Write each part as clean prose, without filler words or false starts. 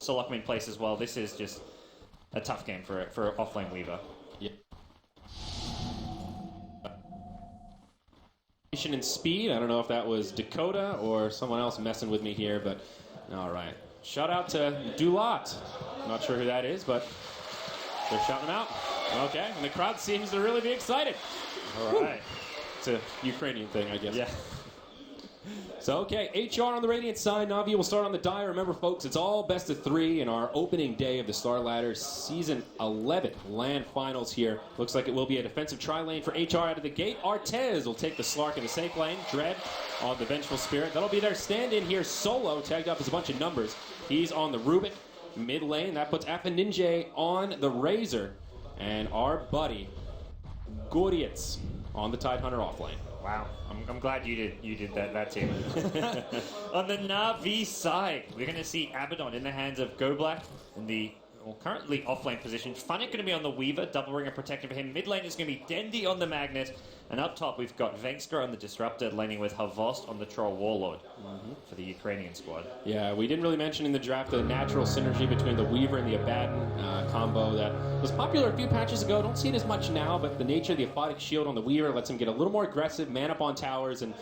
Solokman in place as well. This is just a tough game for offlane Weaver. Yeah. And speed. I don't know if that was Dakota or someone else messing with me here, but all right. Shout out to Dulat. Not sure who that is, but they're shouting him out. Okay, and the crowd seems to really be excited. All right. It's a Ukrainian thing, I guess. Yeah. So, okay, HR on the Radiant side. NaVi will start on the die. Remember, folks, it's all best of 3 in our opening day of the Starladder Season 11 LAN Finals here. Looks like it will be a defensive tri-lane for HR out of the gate. Artez will take the Slark in the safe lane. Dread on the Vengeful Spirit. That'll be their stand-in here. Solo, tagged up as a bunch of numbers. He's on the Rubik mid lane. That puts Ninja on the Razor. And our buddy, Gordietz, on the Tidehunter off lane. Wow, I'm glad you did that team. On the NaVi side, we're going to see Abaddon in the hands of GoBlack in the currently offlane position. Funnick going to be on the Weaver, double ring of protection for him. Mid lane is going to be Dendi on the Magnet. And up top, we've got Vengsker on the Disruptor, laning with Havost on the Troll Warlord for the Ukrainian squad. Yeah, we didn't really mention in the draft the natural synergy between the Weaver and the Abaddon combo that was popular a few patches ago. Don't see it as much now, but the nature of the Aphotic Shield on the Weaver lets him get a little more aggressive, man up on towers, and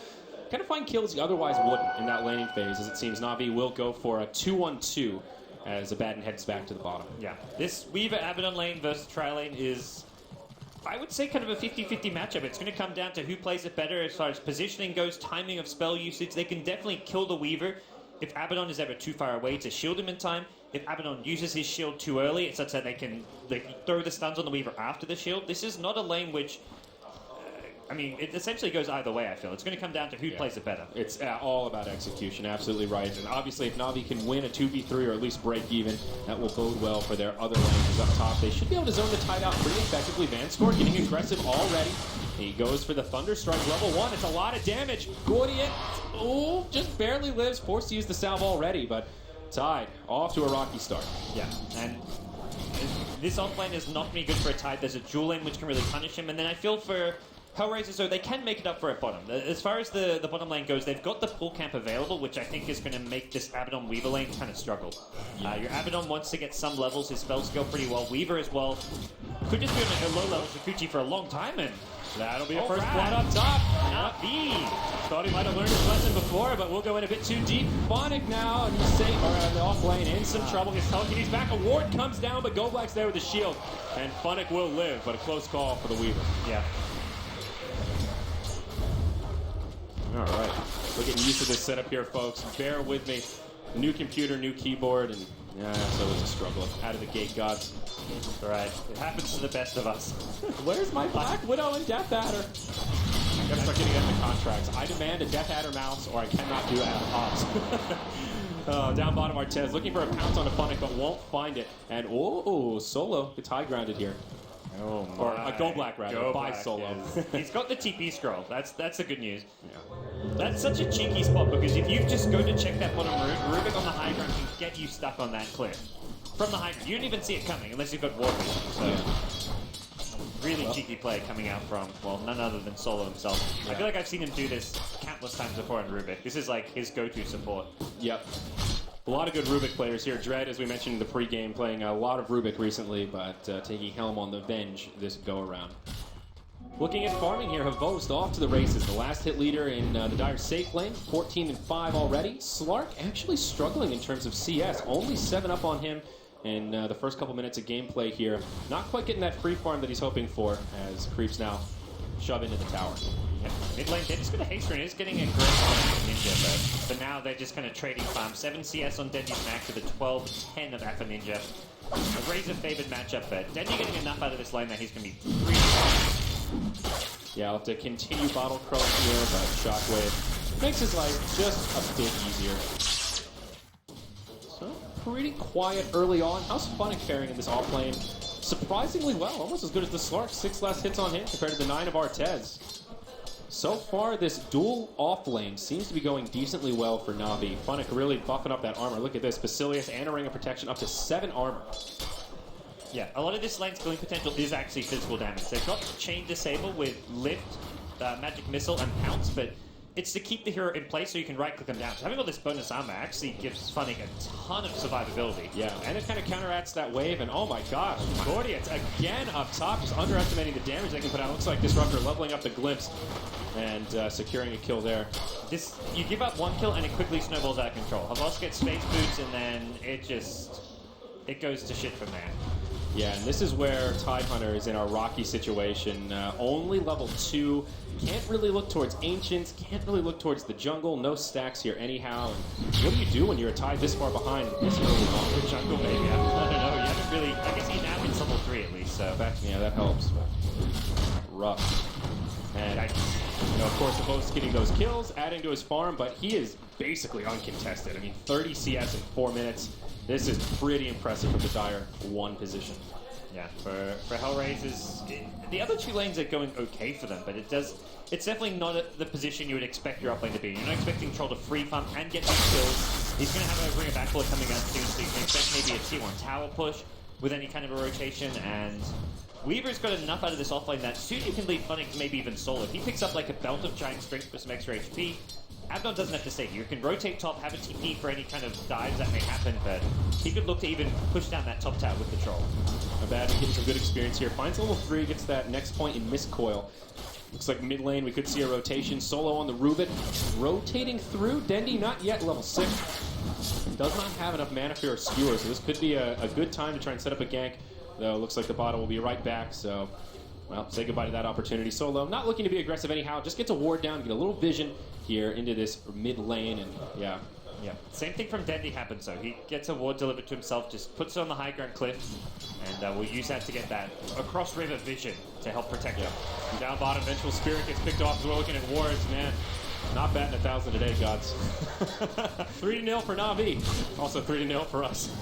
kind of find kills he otherwise wouldn't in that laning phase, as it seems NaVi will go for a 2-1-2 as Abaddon heads back to the bottom. Yeah, this Weaver-Abaddon lane versus tri-lane is, I would say, kind of a 50-50 matchup. It's going to come down to who plays it better as far as positioning goes, timing of spell usage. They can definitely kill the Weaver if Abaddon is ever too far away to shield him in time. If Abaddon uses his shield too early, it's such that they can throw the stuns on the Weaver after the shield. This is not a lane which, I mean, it essentially goes either way, I feel. It's going to come down to who plays it better. It's all about execution, absolutely right. And obviously, if NaVi can win a 2v3 or at least break even, that will bode well for their other lanes up top. They should be able to zone the Tide out pretty effectively. Vanscore getting aggressive already. He goes for the Thunderstrike level 1. It's a lot of damage. Gordiet, just barely lives. Forced to use the salve already, but Tide off to a rocky start. Yeah, and this offlane is not really good for a Tide. There's a dual lane which can really punish him, and then I feel for Hellraisers, so they can make it up for it bottom. As far as the bottom lane goes, they've got the pull camp available, which I think is going to make this Abaddon Weaver lane kind of struggle. Your Abaddon wants to get some levels, his spells go pretty well. Weaver as well could just be on a low level Sakuchi for a long time, and that'll be a first blood up top. NaVi. Thought he might have learned his lesson before, but we'll go in a bit too deep. Funnick now, and he's safe around the off lane, in some trouble. His Telekine's back. A ward comes down, but GoBlack's there with the shield, and Funnick will live, but a close call for the Weaver. Yeah. All right, we're getting used to this setup here, folks. Bear with me. New computer, new keyboard, and yeah, so it's a struggle. Out of the gate, Godz. All right, it happens to the best of us. Where's my Black Widow and Death Adder? I gotta start getting into contracts. I demand a Death Adder mouse, or I cannot do ops. Down bottom, Artez looking for a pounce on a Funnick, but won't find it. And Solo gets high grounded here. Oh my. Or a GoBlack rather, by Solo. He's got the TP scroll. That's the good news. Yeah. That's such a cheeky spot because if you just go to check that bottom route, Rubik on the high ground can get you stuck on that cliff. From the high ground. You don't even see it coming unless you've got ward vision. So really cheeky play coming out from, well, none other than Solo himself. I feel like I've seen him do this countless times before on Rubik. This is like his go-to support. Yep. A lot of good Rubik players here. Dread, as we mentioned in the pregame, playing a lot of Rubik recently, but taking helm on the Venge this go-around. Looking at farming here, Havost off to the races. The last hit leader in the Dire safe lane, 14-5 already. Slark actually struggling in terms of CS, only 7 up on him in the first couple minutes of gameplay here. Not quite getting that free farm that he's hoping for, as creeps now shove into the tower. Yeah, mid lane, they're just going to haste run. It's getting a great Ninja, but now they're just kind of trading farm. 7 CS on Dendi's max with a 12-10 of Alpha Ninja. A Razor-favored matchup, but Dendi getting enough out of this lane that he's going to be Yeah, I'll have to continue Bottle Crow here, but Shockwave makes his life just a bit easier. So, pretty quiet early on. How's Funnick faring in this off-lane? Surprisingly well, almost as good as the Slark. 6 less hits on him compared to the 9 of Artez. So far, this dual off-lane seems to be going decently well for NaVi. Funnick really buffing up that armor. Look at this, Basilius and a Ring of Protection, up to 7 armor. Yeah, a lot of this lane's killing potential is actually physical damage. They've got Chain Disable with Lift, Magic Missile, and Pounce, but it's to keep the hero in place so you can right-click them down. So having all this bonus armor actually gives Funny a ton of survivability. Yeah, and it kind of counteracts that wave, and oh my gosh, Gordians again up top, just underestimating the damage they can put out. Looks like Disruptor leveling up the glimpse and securing a kill there. You give up one kill and it quickly snowballs out of control. Havas gets space boots and then it goes to shit from there. Yeah, and this is where Tidehunter is in our rocky situation. Only level 2, can't really look towards Ancients, can't really look towards the jungle, no stacks here anyhow. And what do you do when you're a Tide this far behind this early on? The jungle, maybe. I don't know. You haven't really. I guess he now hits level 3 at least, so. Yeah, that helps. Rough. And, of course, the Bo's getting those kills, adding to his farm, but he is basically uncontested. I mean, 30 CS in 4 minutes. This is pretty impressive from the Dire 1 position. Yeah, for Hellraisers, the other 2 lanes are going okay for them, but it's definitely not the position you would expect your uplane to be. You're not expecting Troll to free farm and get these kills. He's going to have a Ring of Backlord coming out soon, so you can expect maybe a tier 1 tower push with any kind of a rotation, and Weaver's got enough out of this offlane that soon you can leave Funny maybe even solo. If he picks up like a Belt of Giant Strength for some extra HP, Abdon doesn't have to stay. You can rotate top, have a TP for any kind of dives that may happen, but he could look to even push down that top tower with the Troll. Not bad, getting some good experience here. Finds level 3, gets that next point in Miscoil. Looks like mid lane, we could see a rotation. Solo on the Rubik, rotating through. Dendi not yet level 6. Does not have enough mana for a skewer, so this could be a good time to try and set up a gank. Though looks like the bottom will be right back, so well, say goodbye to that opportunity. Solo not looking to be aggressive anyhow, just gets a ward down, get a little vision here into this mid lane, and yeah. Yeah, same thing from Dendi happens, so he gets a ward delivered to himself, just puts it on the high ground cliff, and we'll use that to get that across river vision to help protect him. Down bottom, Vengeful Spirit gets picked off as we're looking at wards, man. Not batting 1,000 today, Godz. 3-0 for NaVi. Also 3-0 for us.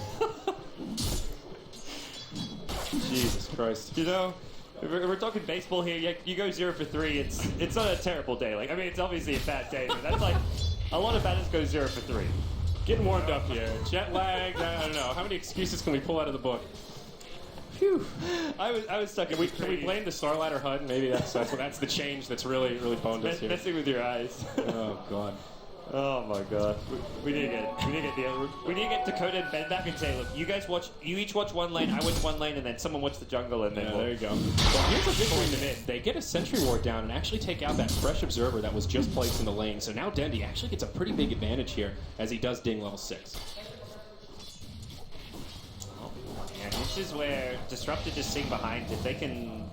Jesus Christ. You know, if we're talking baseball here, you go 0 for 3, it's not a terrible day. Like, I mean, it's obviously a bad day, but that's like, a lot of batters go 0 for 3. Getting warmed up here. Jet lagged, I don't know. How many excuses can we pull out of the book? Phew. I was stuck in Can we blame the Starladder HUD? Maybe that's the change that's really boned us here. Messing with your eyes. Oh, God. Oh my God! We need to get Dakota and Ben back and say, look, you each watch one lane, I watch one lane, and then someone watch the jungle, and then there you go. Well, here's a big point in the mid. They get a sentry ward down and actually take out that fresh observer that was just placed in the lane. So now Dendi actually gets a pretty big advantage here as he does ding level 6. And this is where Disruptor just sitting behind. If they can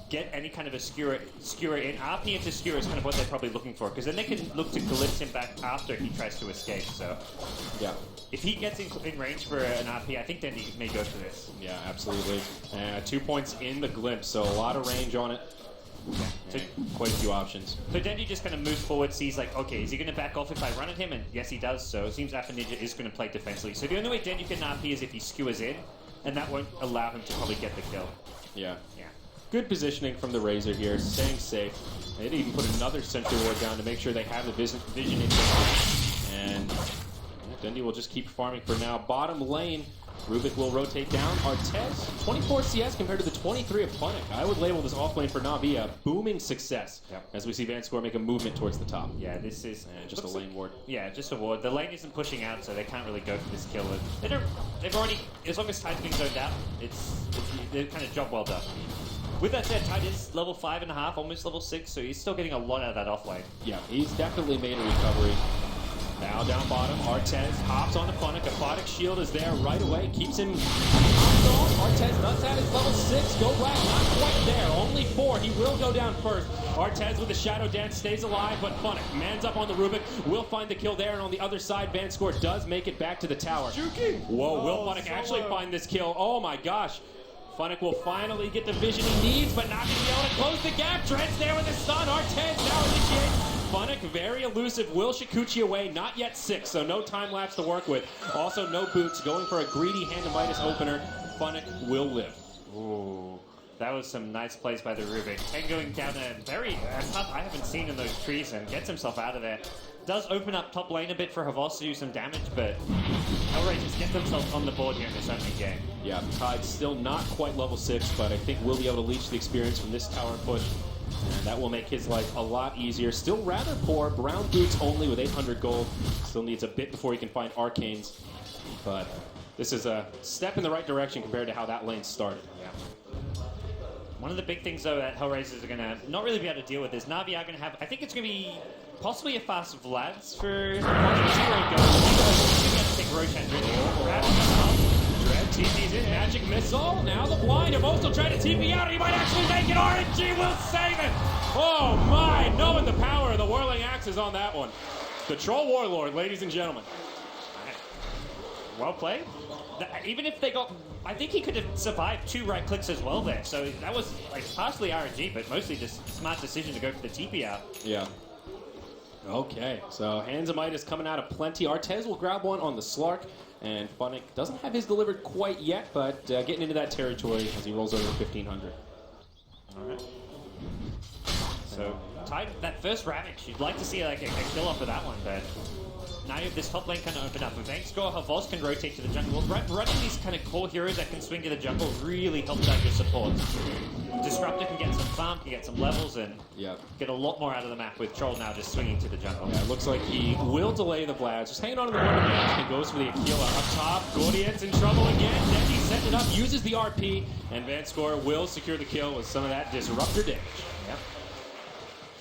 get any kind of a skewer in, RP into skewer is kind of what they're probably looking for, because then they can look to glimpse him back after he tries to escape. So yeah, if he gets in range for an RP, I think then he may go for this. Yeah, absolutely. 2 points in the glimpse, so a lot of range on it. Yeah. So, quite a few options. So Dendi just kind of moves forward, sees like, okay, is he going to back off if I run at him? And yes, he does. So it seems Alpha Ninja is going to play defensively. So the only way Dendi can RP is if he skewers in, and that won't allow him to probably get the kill. Yeah. Yeah. Good positioning from the Razor here, staying safe. They didn't even put another sentry ward down to make sure they have the vision in there. And Dendi will just keep farming for now. Bottom lane, Rubik will rotate down. Artez, 24 CS compared to the 23 of Funnick. I would label this offlane for NaVi a booming success. Yep. As we see Vanscore make a movement towards the top. Yeah, this is just a lane ward. Yeah, just a ward. The lane isn't pushing out, so they can't really go for this kill. They've already, as long as Tide's being zoned out, they're kind of job well done. With that said, Tide is level 5.5, almost level 6, so he's still getting a lot out of that offlane. Yeah, he's definitely made a recovery. Now down bottom, Artez hops on the Funnick. Aquatic shield is there right away, keeps him on. Artez does have his level 6. Go back, not quite there. Only 4. He will go down first. Artez with the Shadow Dance stays alive, but Funnick mans up on the Rubik. Will find the kill there, and on the other side, Vanscore does make it back to the tower. Whoa, will Funnick actually find this kill? Oh my gosh. Funnick will finally get the vision he needs, but not going to be able to close the gap. Dread's there with his stun. Artez now initiates. Funnick, very elusive, will Shikuchi away. Not yet 6, so no time lapse to work with. Also, no boots. Going for a greedy hand-to-Midas opener. Funnick will live. Ooh, that was some nice plays by the Rubik. 10 going down a very tough I haven't seen in those trees, and gets himself out of there. Does open up top lane a bit for Havas to do some damage, but Hellraisers get themselves on the board here in this opening game. Yeah, Tide's still not quite level 6, but I think we'll be able to leech the experience from this tower push. And that will make his life a lot easier. Still rather poor. Brown boots only with 800 gold. Still needs a bit before he can find arcanes. But this is a step in the right direction compared to how that lane started. Yeah. One of the big things, though, that Hellraisers are going to not really be able to deal with is NaVi are going to have, I think it's going to be possibly a fast Vlads for Zyori Godz. He's going to take Roshan really. Dread TP's in, magic missile. Now the blind. Havo's still trying to TP out. He might actually make it. RNG will save it. Oh my, knowing the power of the whirling axes on that one. The Troll Warlord, ladies and gentlemen. Well played. Even if they got, I think he could have survived 2 right clicks as well there. So that was like partially RNG, but mostly just smart decision to go for the TP out. Yeah. Okay, so Hands of Might is coming out of plenty. Artez will grab one on the Slark, and Funnick doesn't have his delivered quite yet, but getting into that territory as he rolls over 1,500. All right. So tied that first Ravage. You'd like to see like a kill off of that one, but now you have this top lane kind of open up. If Vangscore, Havos can rotate to the jungle. Running these kind of core heroes that can swing to the jungle really helps out your support. Disruptor can get some farm, can get some levels, and get a lot more out of the map with Troll now just swinging to the jungle. Yeah, it looks like he will delay the Vlads. Just hanging on to the one and goes for the Aquila up top. Gordiet's in trouble again. Denji sets it up, uses the RP, and Vanscore will secure the kill with some of that Disruptor damage. Yep.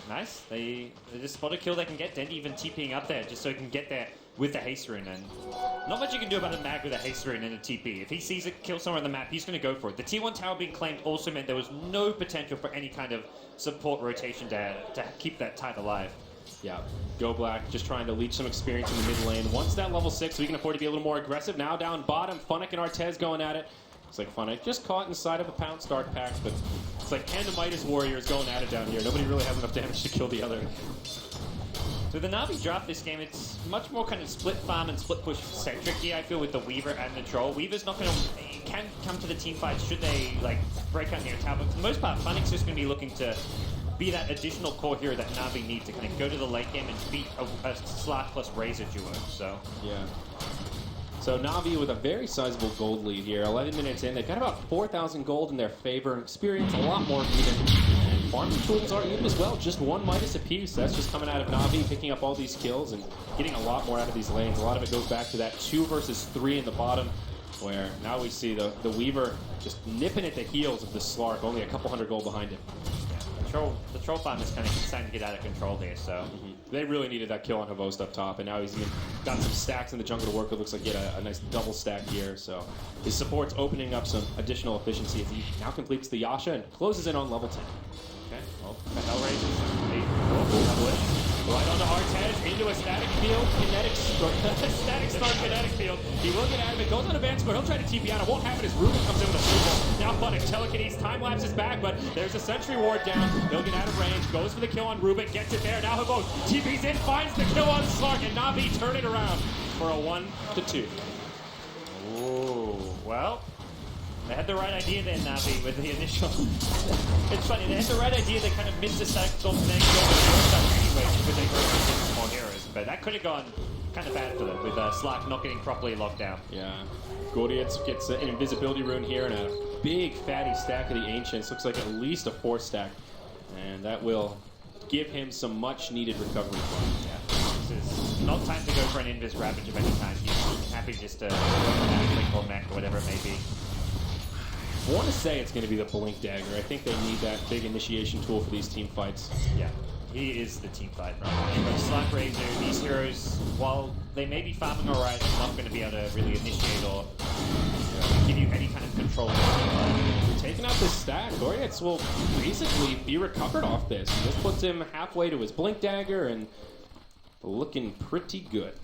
Nice. They just spot a kill they can get. Dendy even TPing up there just so he can get there with the haste rune. And not much you can do about a mag with a haste rune and a TP. If he sees it kill somewhere on the map, he's going to go for it. The T1 tower being claimed also meant there was no potential for any kind of support rotation to keep that tide alive. Yeah, Go Black just trying to leech some experience in the mid lane. Once that level 6, we can afford to be a little more aggressive. Now down bottom, Funnick and Artez going at it. It's like Funnick just caught inside of a pound start pack, but it's like Hand of Midas Warriors going at it down here. Nobody really has enough damage to kill the other. So the NaVi draft this game, it's much more kind of split farm and split push centric here, I feel, with the Weaver and the Troll. Weaver's not going to, can come to the team fight should they like break out near tower, but for the most part, Funnick's just going to be looking to be that additional core hero that NaVi need to kind of go to the late game and beat a Slark plus Razor duo, so. Yeah. So NaVi with a very sizable gold lead here. 11 minutes in, they've got about 4,000 gold in their favor. Experience a lot more even. And farming tools are even as well. Just 1 Midas apiece. That's just coming out of NaVi, picking up all these kills and getting a lot more out of these lanes. A lot of it goes back to that 2 versus 3 in the bottom, where now we see the Weaver just nipping at the heels of the Slark, only a couple hundred gold behind him. The Troll farm is kind of starting to get out of control there, so. They really needed that kill on Havost up top, and now he's even got some stacks in the jungle to work with. Looks like he had a nice double stack here, so his support's opening up some additional efficiency as he now completes the Yasha and closes in on level 10. Okay, well, the Hellraisers, right onto Artez, into a static field, static start kinetic field. He will get out of it, goes on advance, but he'll try to TP out. It won't happen as Ruben comes in with a football. Now Funnick, telekinesis, time lapse is back, but there's a sentry ward down. He'll get out of range, goes for the kill on Ruben, gets it there. Now Havost TP's in, finds the kill on Slark, and NaVi turn it around for a 1-2. Ooh, well. They had the right idea there, NaVi, with the initial. It's funny, they had the right idea. They kind of missed the stack storm and then go with the stuff anyway because they broke more heroes. But that could have gone kind of bad for them with Slark not getting properly locked down. Yeah. Gordietz gets an invisibility rune here and a big fatty stack of the Ancients. Looks like at least a 4 stack. And that will give him some much needed recovery. Yeah. This is not time to go for an Invis Ravage of any kind. He's happy just to go for that Blink or Mech or whatever it may be. I want to say it's going to be the Blink Dagger. I think they need that big initiation tool for these team fights. Yeah, he is the team fight right now. Slark Razor, these heroes, while they may be farming alright, they're not going to be able to really initiate or give you any kind of control. Taking out this stack, Gordietz will basically be recovered off this. This puts him halfway to his Blink Dagger and looking pretty good.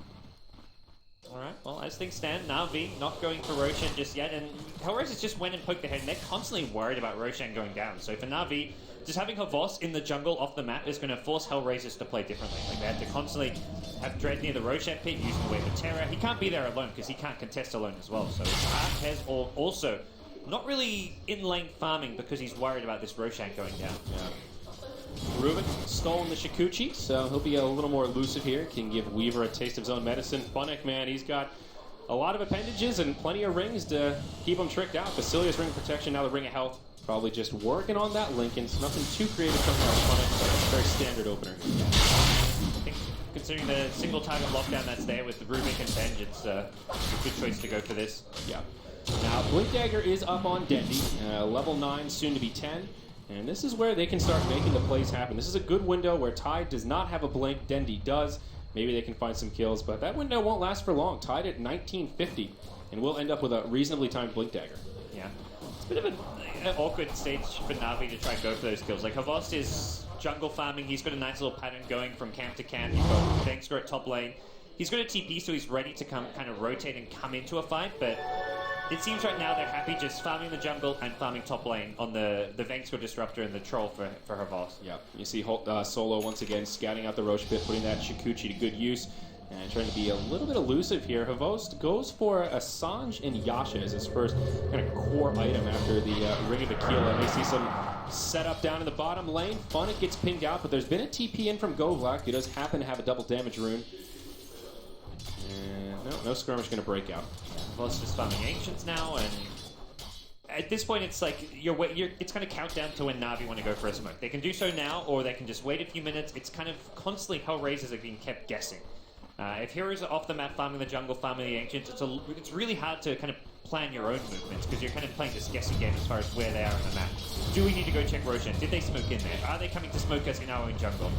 Alright, well, as things stand, NaVi not going for Roshan just yet, and Hellraisers just went and poked ahead, and they're constantly worried about Roshan going down. So for NaVi, just having Havos in the jungle off the map is going to force Hellraisers to play differently. Like, they have to constantly have Dread near the Roshan pit, using the Wave of Terror. He can't be there alone, because he can't contest alone as well. So Artez also not really in lane farming, because he's worried about this Roshan going down. Yeah. Ruben stolen the Shikuchi, so he'll be a little more elusive here. Can give Weaver a taste of his own medicine. Funnick, man, he's got a lot of appendages and plenty of rings to keep him tricked out. Basilius Ring of Protection, now the Ring of Health. Probably just working on that Lincoln. So nothing too creative coming out from it. Very standard opener. I think considering the single target lockdown that's there with the Rubik and Venge, it's a good choice to go for this. Yeah. Now, Blink Dagger is up on Dendy. Level 9, soon to be 10. And this is where they can start making the plays happen. This is a good window where Tide does not have a blink, Dendy does. Maybe they can find some kills, but that window won't last for long. Tied at 1950, and we'll end up with a reasonably timed Blink Dagger. Yeah. It's a bit of an awkward stage for NaVi to try and go for those kills. Like, Havost is jungle farming. He's got a nice little pattern going from camp to camp. You've got Vengskor at top lane. He's got a TP, so he's ready to come kind of rotate and come into a fight, but it seems right now they're happy just farming the jungle and farming top lane on the Vengskor Disruptor and the Troll for Havost. Yeah, you see Solo once again scouting out the Roche pit, putting that Shikuchi to good use, and trying to be a little bit elusive here. Havost goes for a Sange and Yasha as his first kind of core item after the Ring of Aquila. And we see some setup down in the bottom lane. Funnick gets pinged out, but there's been a TP in from Govlak, who does happen to have a double damage rune. And no skirmish going to break out. Havost just farming Ancients now, and at this point it's like it's kind of countdown to when NaVi want to go for a smoke. They can do so now, or they can just wait a few minutes. It's kind of constantly Hellraisers are being kept guessing. If heroes are off the map farming the jungle, farming the Ancients, it's really hard to kind of plan your own movements because you're kind of playing this guessing game as far as where they are on the map. Do we need to go check Roshan? Did they smoke in there? Are they coming to smoke us in our own jungle?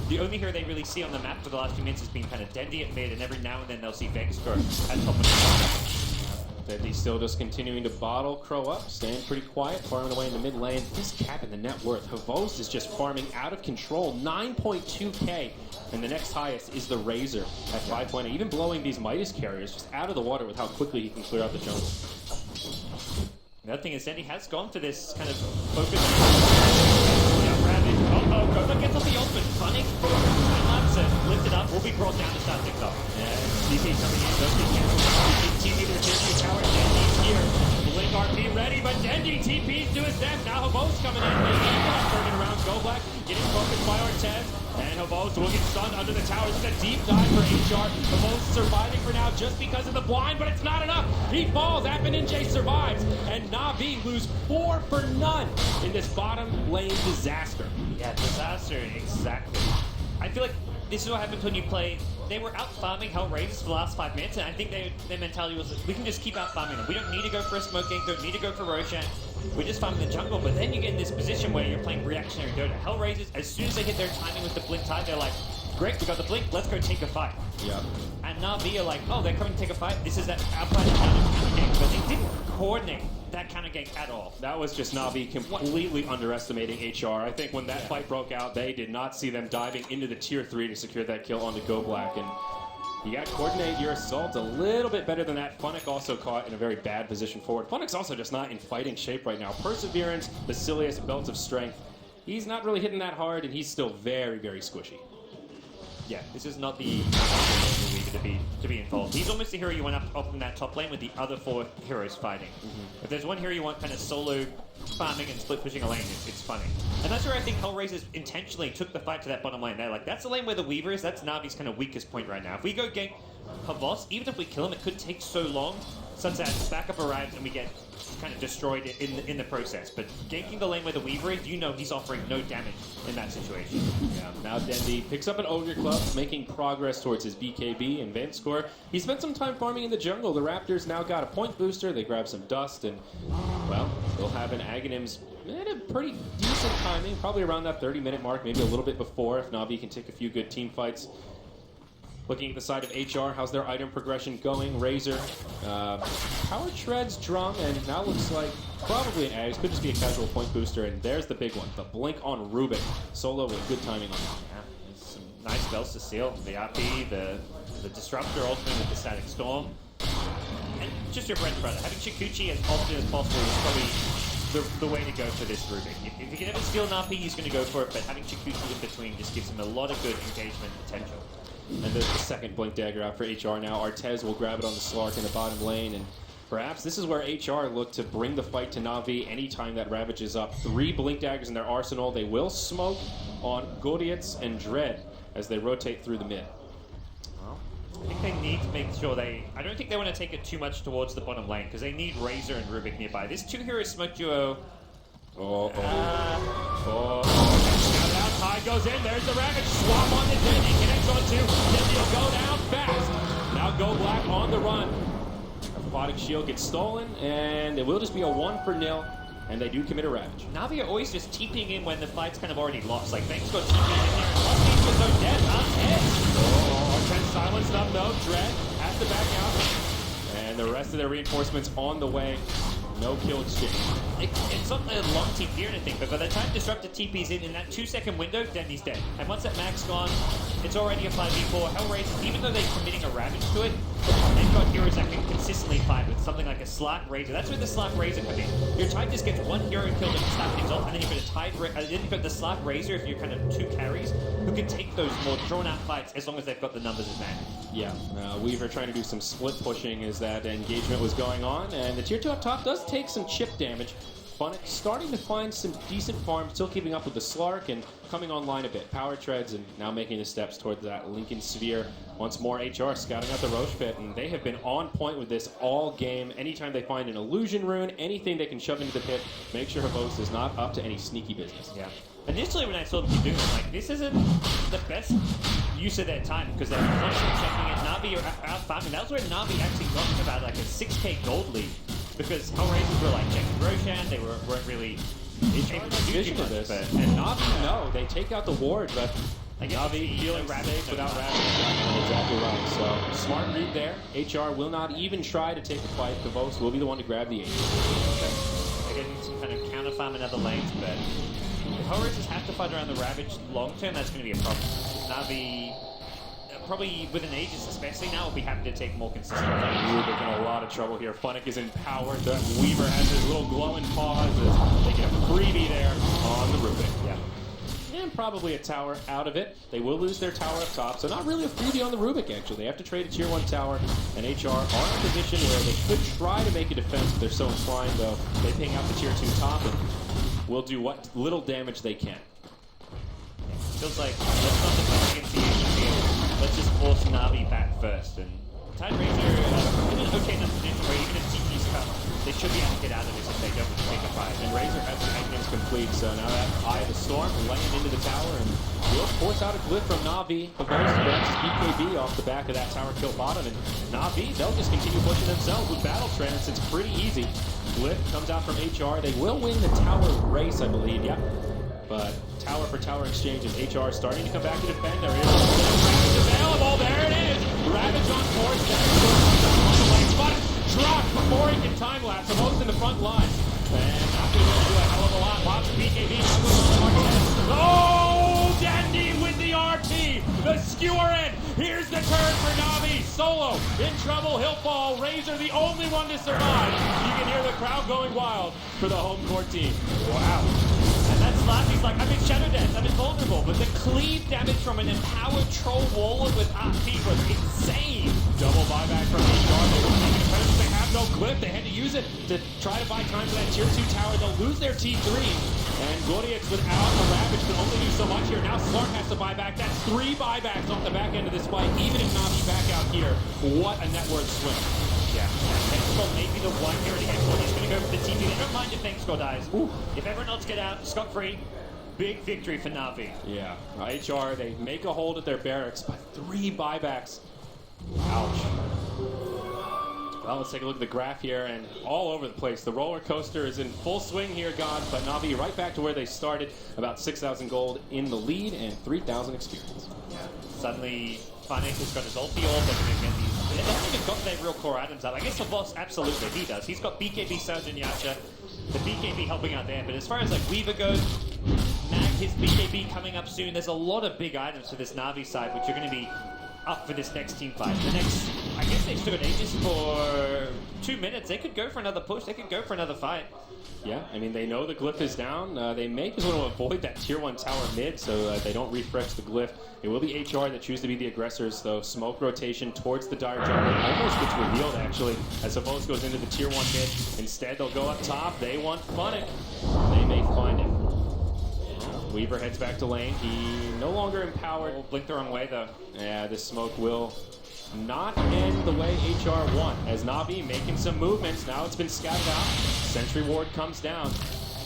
The only hero they really see on the map for the last few minutes has been kind of Dendy at mid, and every now and then they'll see Vengskor at top of the Dendy still just continuing to bottle Crow up, staying pretty quiet, farming away in the mid lane. He's capping the net worth. Havost is just farming out of control, 9.2k. And the next highest is the Razor at 5.8. Even blowing these Midas carriers just out of the water with how quickly he can clear out the jungle. The other thing is Dendy has gone for this kind of focus. Ravage. Govlak gets off the ultimate. Funnick. Time-lapse lifted up. Will be brought down to start things off. DP coming in. Does he can. TP to the TP tower. Dendy's here. Blink RP ready, but Dendy TP's to his death. Now Havost coming in. Turning around. Govlak getting focused by Artez. And Havost will get stunned under the tower. This is a deep dive for HR. Havost surviving for now just because of the blind, but it's not enough. He falls. Appaninje survives. And NaVi lose 4 for none in this bottom lane disaster. Yeah, disaster, exactly. I feel like this is what happens when you play. They were out farming Hellraisers for the last 5 minutes, and I think their mentality was, we can just keep out farming them. We don't need to go for a smoking, don't need to go for Roshan. We're just farming the jungle, but then you get in this position where you're playing reactionary Dota. Hellraisers, as soon as they hit their timing with the blink tide, they're like, great, we got the blink, let's go take a fight. Yeah. And NaVi are like, oh, they're coming to take a fight. This is that outplan counter game, but they didn't coordinate that kind of game at all. That was just NaVi completely underestimating HR. I think when that fight broke out, they did not see them diving into the tier 3 to secure that kill onto Govlak. And you got to coordinate your assault a little bit better than that. Funnick also caught in a very bad position forward. Funnick's also just not in fighting shape right now. Perseverance, Basilius, Belts of Strength. He's not really hitting that hard, and he's still very, very squishy. Yeah, this is not the to be involved. He's almost the hero you want up in that top lane with the other 4 heroes fighting. If there's one hero you want kind of solo farming and split pushing a lane, it's funny. And that's where I think Hellraisers intentionally took the fight to that bottom lane. They're like, that's the lane where the Weaver is, that's NaVi's kind of weakest point right now. If we go gank Havost, even if we kill him, it could take so long, such that backup arrives and we get kind of destroyed in the process. But ganking the lane where the Weaver is, you know he's offering no damage in that situation. Yeah, now Dendy picks up an Ogre Club, making progress towards his BKB and Vengskor. He spent some time farming in the jungle. The Raptors now got a point booster. They grab some dust, and, well, they'll have an Aghanims at a pretty decent timing, probably around that 30-minute mark, maybe a little bit before, if NaVi can take a few good team fights. Looking at the side of HR, how's their item progression going? Razor, Power Treads, Drum, and now looks like probably an Ags. Could just be a casual point booster, and there's the big one, the Blink on Rubik. Solo with good timing on it. Yeah, some nice spells to seal. The RP, the Disruptor ultimate with the Static Storm. And just your bread and butter. Having Shikuchi as often as possible is probably the way to go for this Rubik. If you can ever steal an RP, he's going to go for it, but having Shikuchi in between just gives him a lot of good engagement potential. And there's the second Blink Dagger out for HR now. Artez will grab it on the Slark in the bottom lane, and perhaps this is where HR look to bring the fight to NaVi anytime that Ravage is up. 3 Blink Daggers in their arsenal. They will smoke on Godietz and Dread as they rotate through the mid. Well, I think they need to make sure I don't think they want to take it too much towards the bottom lane, because they need Razor and Rubik nearby. This 2-hero smoke duo Now Tide goes in. There's the Ravage. Swap on the Dead. He connects on two. Dead will go down fast. Now Go Black on the run. Aquatic Shield gets stolen, and it will just be a 1-0. And they do commit a Ravage. NaVi are always just TPing in when the fight's kind of already lost. Like, Veng's got TPing in there, and Lost with no dead. Ten silenced up though. Dread has to back out. And the rest of their reinforcements on the way. No kill exchange. It's not a long TP or anything, but by the time Disruptor TP's in that 2-second window, then he's dead. And once that mag's gone, it's already a 5v4. Hellraisers, even though they're committing a Ravage to it, they've got heroes that can consistently fight with something like a Starladder. That's where the Starladder come in. Your Tide just gets one hero killed and start things off, and then you've got a then you've got the Starladder if you're kind of two carries, who can take those more drawn-out fights as long as they've got the numbers as man. Yeah, Weaver trying to do some split pushing as that engagement was going on, and the tier 2 up top does take some chip damage. Funnick starting to find some decent farm, still keeping up with the Slark and coming online a bit. Power treads and now making the steps towards that Lincoln Sphere. Once more, HR scouting out the Roche pit, and they have been on point with this all game. Anytime they find an illusion rune, anything they can shove into the pit, make sure Havos is not up to any sneaky business. Yeah. Initially, when I saw them doing it, like, this isn't the best use of their time because they're constantly checking it. NaVi are out farming. That was where NaVi actually got about like a 6k gold lead because Hellraisers were like checking Roshan. They weren't really able to do too much. This. And NaVi, no, they take out the ward, but NaVi feeling safe without Ravage. Exactly right. So smart read there. HR will not even try to take the fight. The Vos will be the one to grab the 8. They're getting some kind of counter farm in other lanes, but if Hellraisers have to fight around the Ravage long term, that's going to be a problem. NaVi, probably with an Aegis especially now, will be happy to take more consistent fights. Rubik in a lot of trouble here. Funnick is empowered. The Weaver has his little glowing paws as they get a freebie there on the Rubik. Yeah. And probably a tower out of it. They will lose their tower up top, so not really a freebie on the Rubik, actually. They have to trade a tier 1 tower, and HR are in a position where they could try to make a defense if they're so inclined, though. They ping out the tier 2 top and will do what little damage they can. Feels like, let's not defend against the agency. Let's just force NaVi back first. And Tide Razor in an okay enough position where even if TP's come, they should be able to get out of this if they don't take a fight. And Razor has the maintenance complete, so now that Eye of the Storm laying into the tower, and will force out a glyph from NaVi. Havos grabs his BKB off the back of that tower kill bottom, and NaVi, they'll just continue pushing themselves with Battle Trance. It's pretty easy. Glyph comes out from HR. They will win the tower race, I believe, yeah. But tower for tower exchanges. HR starting to come back to defend. There is Ravage available. There it is. Ravage on course. Spot dropped before he can time lapse. Havos in the front line. And after going to do a hell of a lot. Lots of BKB. Oh, Dandy with the RT. The skewer end. Here's the turn for NaVi. Solo in trouble. He'll fall. Razor the only one to survive. You can hear the crowd going wild for the home court team. Wow. And that's Slarky's like, I'm in Shadow Dance, I'm invulnerable, but the cleave damage from an empowered troll warlord with RP was insane. Double buyback from HR. They will take it because they have no clip. They had to use it to try to buy time for that tier 2 tower. They'll lose their T3. And Gordiax without the Ravage can only do so much here. Now Slark has to buy back. That's 3 buybacks off the back end of this fight. Even if NaVi back out here, what a net worth swing. Yeah. Vengsko may be the one here at against one. He's going to go for the TP. They don't mind if Vengsko dies. Ooh. If everyone else get out scot-free, big victory for NaVi. Yeah. HR, they make a hold at their barracks, but 3 buybacks. Ouch. Well, let's take a look at the graph here, and all over the place. The roller coaster is in full swing here, Godz, but NaVi right back to where they started. About 6,000 gold in the lead and 3,000 experience. Yeah. Suddenly, Funnick has got his ulti orb. They're going to get these. They haven't even got their real core items out. I guess the boss, absolutely, he does. He's got BKB Surge and Yacha. The BKB helping out there, but as far as like Weaver goes, Mag, his BKB coming up soon. There's a lot of big items for this NaVi side, which are going to be up for this next team fight. The next, I guess they've still got Aegis for 2 minutes. They could go for another push. They could go for another fight. Yeah, I mean, they know the glyph is down. They may just want to avoid that tier 1 tower mid so they don't refresh the glyph. It will be HR that choose to be the aggressors, though. Smoke rotation towards the dire jungle almost gets revealed, actually, as Havos goes into the tier 1 mid. Instead, they'll go up top. They want Funnick. They may find him. Weaver heads back to lane. He no longer empowered. Will blink the wrong way, though. Yeah, this smoke will not end the way HR won. As NaVi making some movements. Now it's been scouted out. Sentry ward comes down.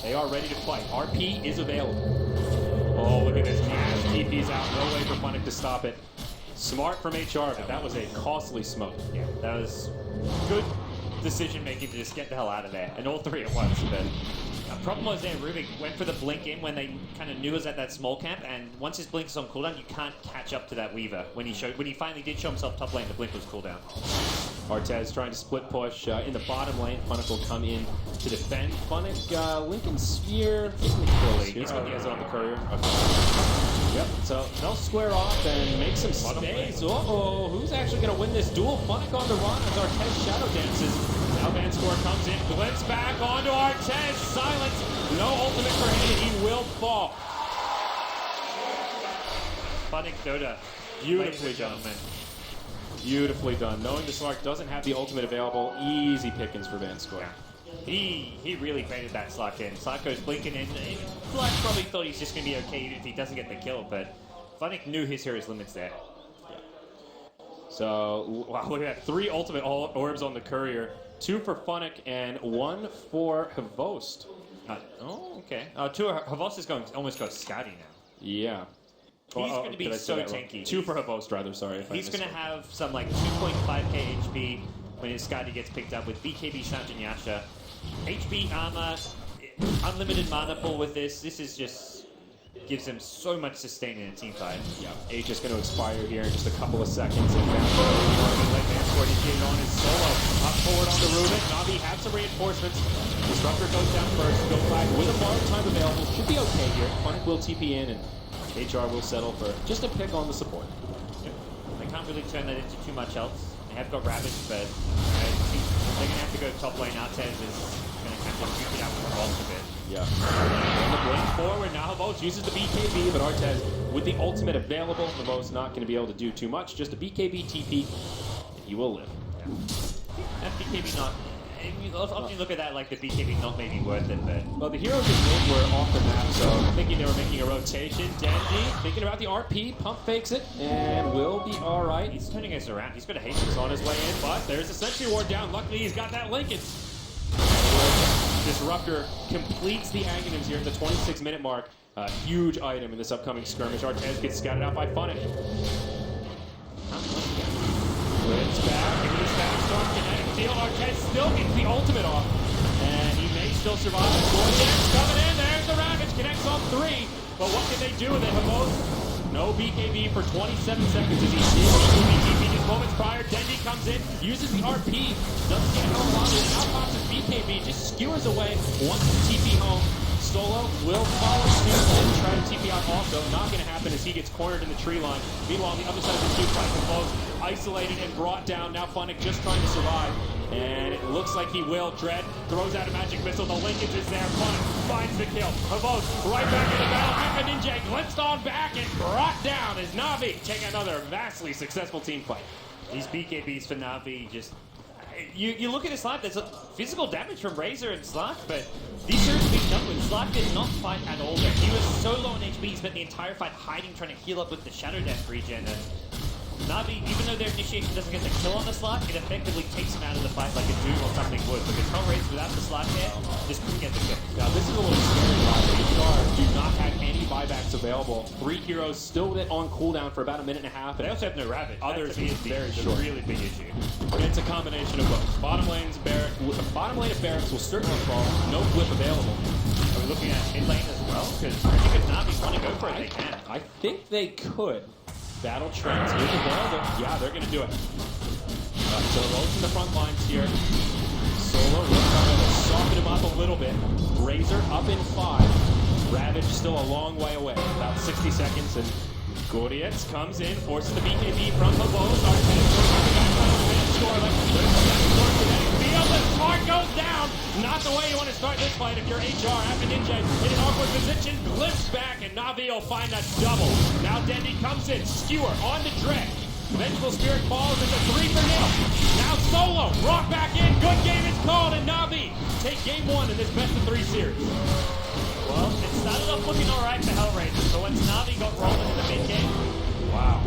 They are ready to fight. RP is available. Oh, look at this. Natus TP's out. No way for Funnick to stop it. Smart from HR, but that was a costly smoke. Yeah, that was good decision making to just get the hell out of there. And all three at once. But the problem was there, Rubik went for the blink in when they kind of knew it was at that small camp, and once his blink is on cooldown, you can't catch up to that Weaver. When he finally did show himself top lane, the blink was cooldown. Artez trying to split push in the bottom lane. Funnick will come in to defend. Funnick, Lincoln Sphere. He's going to get on the courier. Okay. Yep, so they'll square off and make some space. Uh-oh, who's actually going to win this duel? Funnick on the run as Artez shadow dances. Now Vanscore comes in, blitz back onto Artez. Silence. No ultimate for him. He will fall. Funnick Dota. Beautifully done, man. Beautifully done. Knowing the Slark doesn't have the ultimate available, easy pickings for Vanscore. Yeah. He really baited that Slark in. Slark goes blinking in. Slark probably thought he's just going to be okay even if he doesn't get the kill, but Funnick knew his hero's limits there. Yeah. So, wow, look at that. 3 ultimate orbs on the courier. 2 for Funnick and 1 for Havost. Oh, okay. 2 Havost is almost got Scotty now. Yeah. He's going to be so tanky. 2 for Havost, rather, sorry. He's going to have some like 2.5k HP when his Scotty gets picked up with BKB Sanjin Yasha. HP armor, unlimited mana pool with this. This is just gives him so much sustain in a team fight. Yeah, Age is going to expire here in just a couple of seconds. And Vanscore initiated on his solo. Up forward on the Rubik. NaVi have some reinforcements. Disruptor goes down first. Go back with a bar time available. Should be okay here. Funnick will TP in and HR will settle for just a pick on the support. Yep. They can't really turn that into too much else. They have got Ravage, but they're going to have to go top lane. Artez is going to have to shoot it out with the boss a bit. Yeah. And the blink forward. Now Havost uses the BKB, but Artez with the ultimate available. Havost not going to be able to do too much. Just a BKB TP, and he will live. Yeah. That BKB not... Often you look at that like the BKB not maybe worth it, but... Well, the heroes in mid were off the map, so thinking they were making a rotation. Dendy thinking about the RP, pump fakes it, and will be alright. He's turning us around. He's got a hate on his way in, but there's a Sentry Ward down. Luckily, he's got that Lincoln. Disruptor completes the Aghanim's here at the 26-minute mark. A huge item in this upcoming skirmish. Artez gets scouted out by Funnick. Blitz back, into the Static Storm, kinetic steal. Artez still gets the ultimate off. And he may still survive. Gorgeous coming in, there's the Ravage, connects on 3. But what can they do with it? Havost, no BKB for 27 seconds as he did BKB just moments prior. Dendy comes in, uses the RP, doesn't get home long, and now pops his BKB, just skewers away, wants to TP home. Solo will follow suit and try to TP out also. Not going to happen as he gets cornered in the tree line. Meanwhile, on the other side of the 2 fight, Havost isolated and brought down. Now Funnick just trying to survive. And it looks like he will. Dread throws out a magic missile. The linkage is there. Funnick finds the kill. Havost right back in the battle. Ninja glimpsed on back and brought down as NaVi take another vastly successful team fight. These BKBs for NaVi just... You look at his Slark, there's a physical damage from Razor and Slark, but these heroes have been done with. Slark did not fight at all there. He was so low on HP, he spent the entire fight hiding, trying to heal up with the Shadow Dance regen. And NaVi, even though their initiation doesn't get the kill on the Slark, it effectively takes him out of the fight like a Doom or something would, because Hellraisers without the Slark there just couldn't get the kill. Now this is a little scary. HR do not have any buybacks available. 3 heroes still on cooldown for about a minute and a half. They also have no Ravage. Others is very a short. really big issue. It's a combination of both. Bottom lane of barracks will certainly fall. No flip available. Are we looking at mid lane as well? Because I think if NaVi want to go for it, they can. I think they could. Battle trends is available. Yeah, they're going to do it. So Rose in the front lines here. Solo will try to soften him up a little bit. Razor up in 5. Ravage still a long way away. About 60 seconds, and Gordietz comes in, forces the BKB from Havost. The Smart goes down. Not the way you want to start this fight if you're HR. After Ninja in an awkward position, glimpse back, and NaVi will find a double. Now Dendy comes in, skewer on the Dread. Vengeful Spirit falls into 3 for him. Now Solo, rock back in. Good game is called, and NaVi take game 1 in this best-of-3 series. Well, it started off looking alright for Hellraisers, but once NaVi got rolling in the mid-game, wow.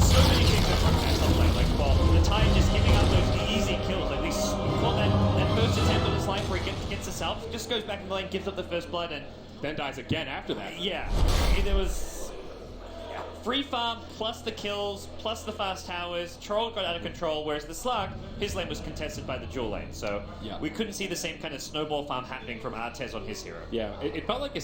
So many things that from that top lane, like the Tide just giving up those easy kills. Like we caught that first attempt on his life where he gets gets herself, just goes back in the lane, gives up the first blood, and Then dies again after that. yeah, there was free farm plus the kills plus the fast towers. Troll got out of control, whereas the Slug, his lane was contested by the dual lane, so Yeah. we couldn't see the same kind of snowball farm happening from Artez on his hero. Yeah, it felt like a